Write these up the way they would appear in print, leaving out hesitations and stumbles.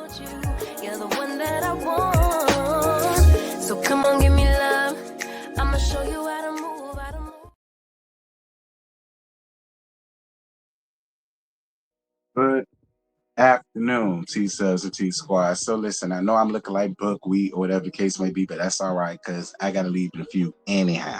You're the one that I want. So come on, give me love. I'ma show you how to move, how to move. Good afternoon, T-Subs and T-Squad. So listen, I know I'm looking like buckwheat or whatever the case may be, but that's all right because I got to leave in a few anyhow.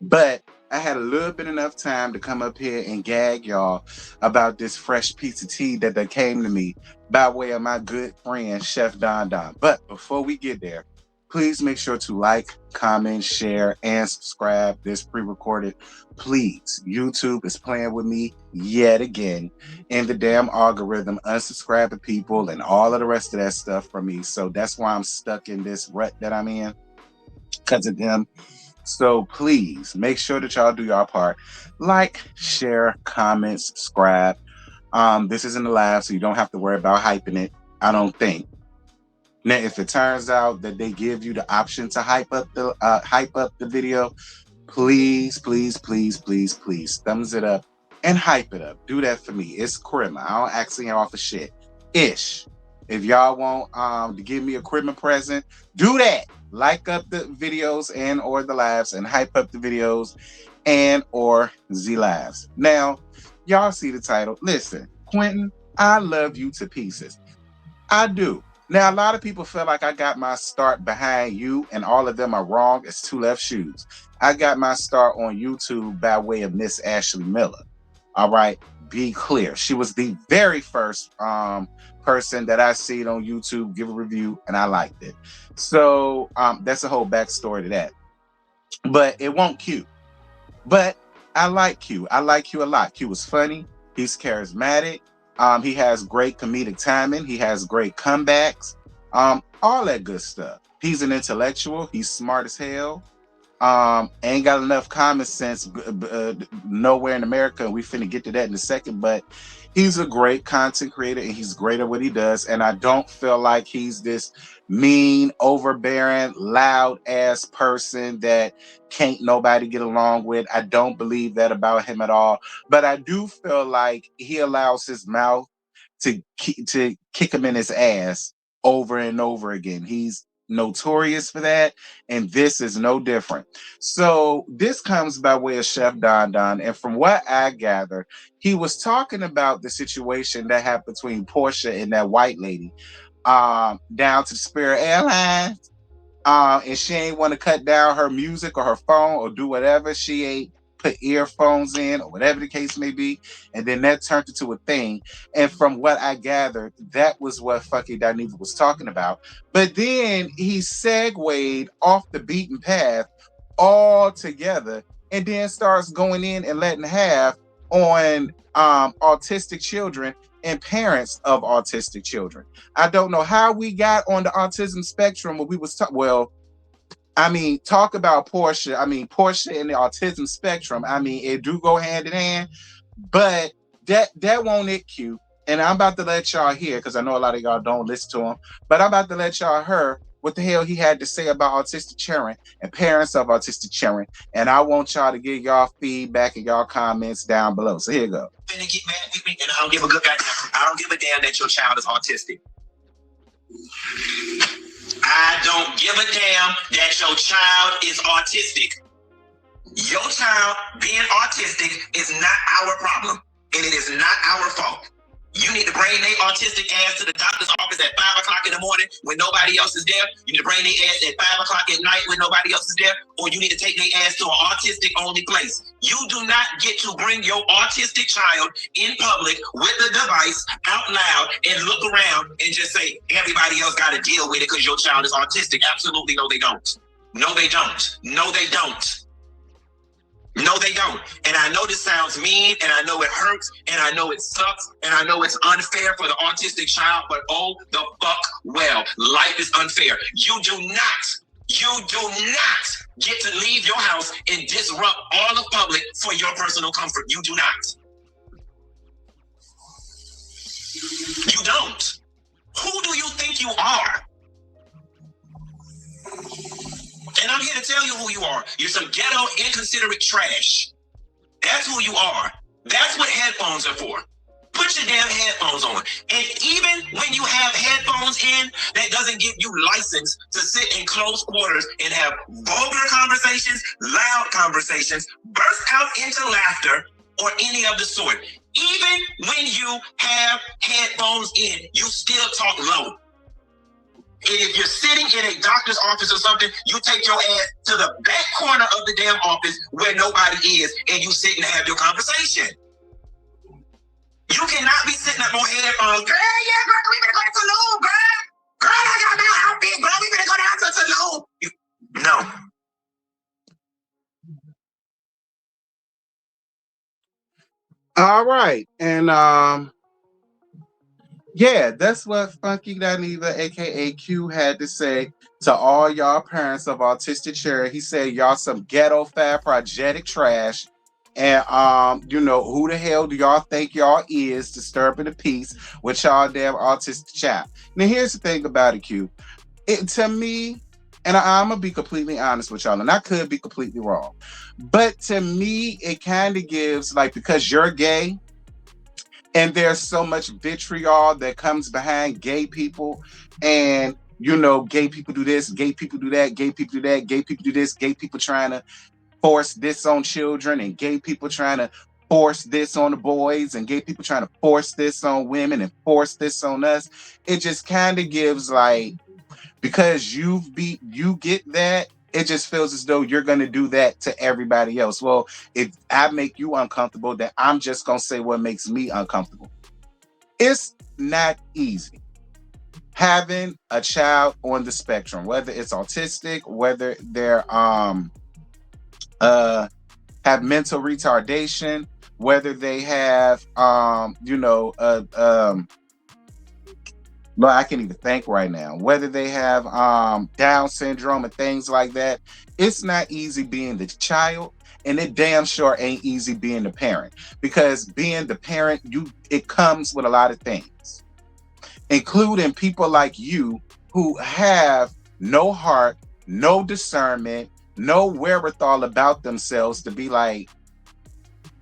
But I had a little bit enough time to come up here and gag y'all about this fresh piece of tea that came to me by way of my good friend, Chef Don Don. But before we get there, please make sure to like, comment, share, and subscribe. This pre-recorded. Please, YouTube is playing with me yet again in the damn algorithm, unsubscribing people and all of the rest of that stuff from me. So that's why I'm stuck in this rut that I'm in because of them. So please make sure that y'all do your part. Like, share, comment, subscribe. This isn't a live, so you don't have to worry about hyping it, I don't think. Now, if it turns out that they give you the option to hype up the video, please, please, please, please, please, thumbs it up and hype it up. Do that for me. It's Christmas. I don't ask y'all for shit. Ish. If y'all want to give me a Christmas present, do that. Like up the videos and or the lives and hype up the videos and or the lives. Now, y'all see the title. Listen, Quinton, I love you to pieces. I do. Now, a lot of people feel like I got my start behind you, and all of them are wrong. It's two left shoes. I got my start on YouTube by way of Miss Ashley Miller. All right, be clear. She was the very first person that I seen on YouTube give a review, and I liked it. So that's a whole backstory to that. But it won't Q. But I like Q. I like Q a lot. Q was funny. He's charismatic. He has great comedic timing. He has great comebacks. All that good stuff. He's an intellectual. He's smart as hell. Ain't got enough common sense nowhere in America. We finna get to that in a second, but he's a great content creator and he's great at what he does. And I don't feel like he's this mean, overbearing, loud ass person that can't nobody get along with. I don't believe that about him at all. But I do feel like he allows his mouth to kick him in his ass over and over again. He's notorious for that, and this is no different. So this comes by way of Chef Don Don, and from what I gather, he was talking about the situation that happened between Portia and that white lady down to the Spirit Airlines, and she ain't want to cut down her music or her phone or do whatever. She ain't put earphones in or whatever the case may be, and then that turned into a thing. And from what I gathered, that was what FunkyDineva was talking about. But then he segued off the beaten path altogether and then starts going in and letting have on autistic children and parents of autistic children. I don't know how we got on the autism spectrum when we was talk about Portia. Portia and the autism spectrum. It do go hand in hand, but that won't it Q. And I'm about to let y'all hear, because I know a lot of y'all don't listen to him, but I'm about to let y'all hear what the hell he had to say about autistic children and parents of autistic children. And I want y'all to give y'all feedback and y'all comments down below. So here you go. And get mad with me, and I don't give a good goddamn. I don't give a damn that your child is autistic. I don't give a damn that your child is autistic. Your child being autistic is not our problem, and it is not our fault. You need to bring their autistic ass to the doctor's office at 5 o'clock in the morning when nobody else is there. You need to bring their ass at 5 o'clock at night when nobody else is there, or you need to take their ass to an autistic-only place. You do not get to bring your autistic child in public with the device out loud and look around and just say, everybody else got to deal with it because your child is autistic. Absolutely, no, they don't. No, they don't. No, they don't. No, they don't. And I know this sounds mean, and I know it hurts, and I know it sucks, and I know it's unfair for the autistic child, but oh, the fuck well. Life is unfair. You do not get to leave your house and disrupt all of public for your personal comfort. You do not. You don't. Who do you think you are? And I'm here to tell you who you are. You're some ghetto, inconsiderate trash. That's who you are. That's what headphones are for. Put put your damn headphones on. And even when you have headphones in, that doesn't give you license to sit in close quarters and have vulgar conversations, loud conversations, burst out into laughter, or any of the sort. Even when you have headphones in, you still talk low. And if you're sitting in a doctor's office or something, you take your ass to the back corner of the damn office where nobody is, and you sit and have your conversation. You cannot be sitting up on headphones. Girl, yeah, girl, we better go to Tulum, girl. Girl, I got my outfit, girl. We better go down to Tulum. No. All right. And yeah, that's what FunkyDineva, aka Q, had to say to all y'all parents of autistic children. He said y'all some ghetto fat projectic trash. And you know, who the hell do y'all think y'all is disturbing the peace with y'all damn autistic child? Now here's the thing about it, Q. To me, and I'm gonna be completely honest with y'all, and I could be completely wrong, but to me, it kind of gives, like, because you're gay, and there's so much vitriol that comes behind gay people, and you know, gay people do this, gay people do that, gay people do that, gay people do this, gay people trying to force this on children, and gay people trying to force this on the boys, and gay people trying to force this on women and force this on us. It just kind of gives, like, because you get that, it just feels as though you're going to do that to everybody else. Well, if I make you uncomfortable, then I'm just going to say what makes me uncomfortable. It's not easy having a child on the spectrum, whether it's autistic, whether they're have mental retardation, whether they have well, I can't even think right now, whether they have Down syndrome and things like that. It's not easy being the child, and it damn sure ain't easy being the parent, because being the parent, it comes with a lot of things, including people like you who have no heart, no discernment, no wherewithal about themselves to be like,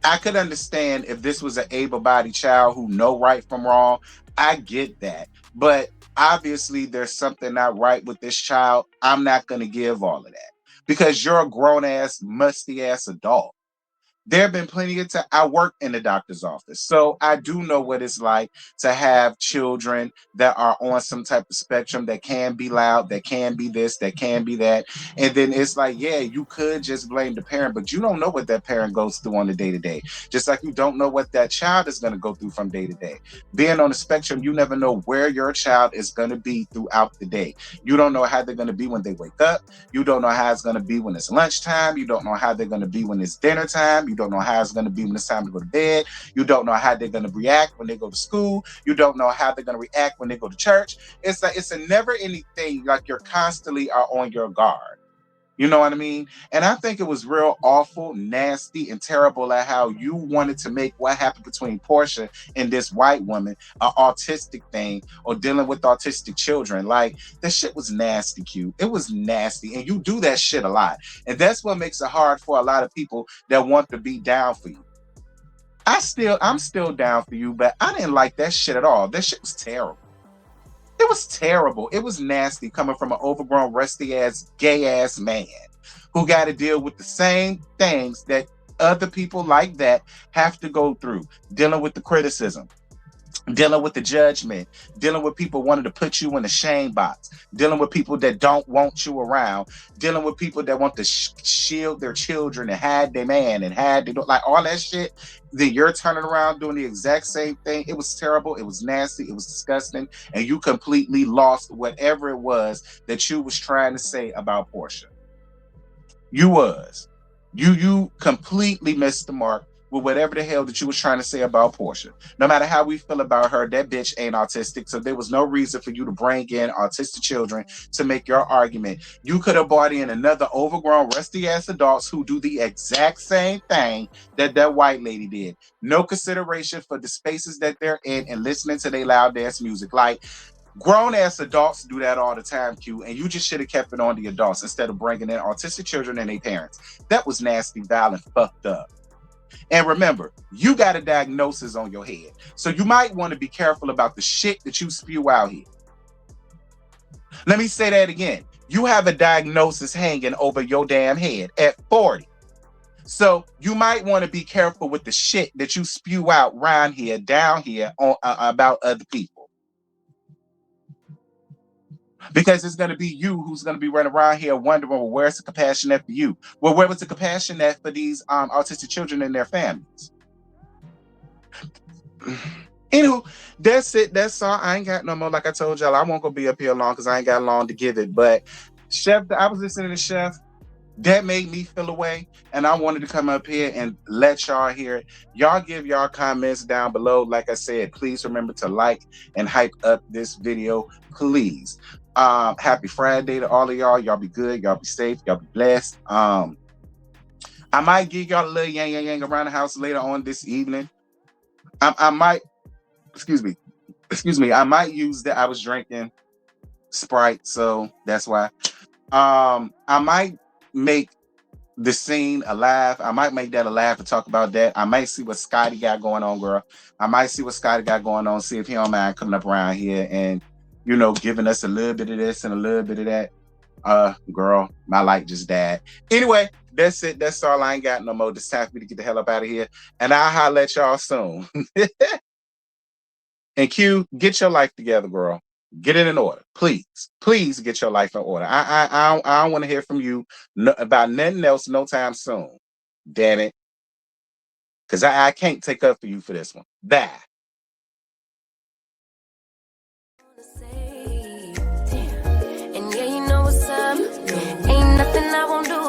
I could understand if this was an able-bodied child who know right from wrong. I get that. But obviously there's something not right with this child. I'm not going to give all of that, because you're a grown-ass, musty-ass adult. There have been plenty of times I work in the doctor's office, so I do know what it's like to have children that are on some type of spectrum that can be loud, that can be this, that can be that. And then it's like, yeah, you could just blame the parent, but you don't know what that parent goes through on the day-to-day. Just like you don't know what that child is going to go through from day to day. Being on the spectrum, you never know where your child is going to be throughout the day. You don't know how they're going to be when they wake up. You don't know how it's going to be when it's lunchtime. You don't know how they're going to be when it's dinner time. You don't know how it's going to be when it's time to go to bed. You don't know how they're going to react when they go to school. You don't know how they're going to react when they go to church. It's like, it's a never ending thing. Like, you're constantly are on your guard. You know what I mean? And I think it was real awful, nasty, and terrible at how you wanted to make what happened between Portia and this white woman an autistic thing, or dealing with autistic children. Like, that shit was nasty, Q. It was nasty. And you do that shit a lot. And that's what makes it hard for a lot of people that want to be down for you. I'm still down for you, but I didn't like that shit at all. That shit was terrible. It was terrible. It was nasty coming from an overgrown, rusty-ass, gay-ass man who got to deal with the same things that other people like that have to go through. Dealing with the criticism, dealing with the judgment, dealing with people wanting to put you in the shame box, dealing with people that don't want you around, dealing with people that want to shield their children and hide their man and hide their, like, all that shit. Then you're turning around doing the exact same thing. It was terrible. It was nasty. It was disgusting. And you completely lost whatever it was that you was trying to say about Portia. You completely missed the mark with whatever the hell that you was trying to say about Portia. No matter how we feel about her, that bitch ain't autistic, so there was no reason for you to bring in autistic children to make your argument. You could have brought in another overgrown, rusty-ass adults who do the exact same thing that that white lady did. No consideration for the spaces that they're in and listening to their loud-ass music. Like, grown-ass adults do that all the time, Q, and you just should have kept it on the adults instead of bringing in autistic children and their parents. That was nasty, vile, and fucked up. And remember, you got a diagnosis on your head. So you might want to be careful about the shit that you spew out here. Let me say that again. You have a diagnosis hanging over your damn head at 40. So you might want to be careful with the shit that you spew out around here, down here on, about other people. Because it's going to be you who's going to be running around here wondering, well, where's the compassion at for you? Well, where was the compassion at for these autistic children and their families? Anywho, that's it. That's all. I ain't got no more. Like I told y'all, I won't go be up here long because I ain't got long to give it. But Chef, I was listening to Chef. That made me feel away, and I wanted to come up here and let y'all hear it. Y'all give y'all comments down below. Like I said, please remember to like and hype up this video, please. Happy Friday to all of y'all. Y'all be good. Y'all be safe. Y'all be blessed. I might give y'all a little yang around the house later on this evening. I might, excuse me. I might use that. I was drinking Sprite, so that's why. I might make the scene alive. I might make that alive and talk about that. I might see what Scotty got going on, girl. I might see what Scotty got going on, see if he don't mind coming up around here and, you know, giving us a little bit of this and a little bit of that. Girl, my light just died. Anyway, that's it. That's all. I ain't got no more. It's time for me to get the hell up out of here. And I'll holler at y'all soon. And Q, get your life together, girl. Get it in order, please. Please get your life in order. I don't want to hear from you about nothing else no time soon. Damn it, because I can't take up for you for this one. Bye. And yeah, you know what's up. Ain't nothing I won't do.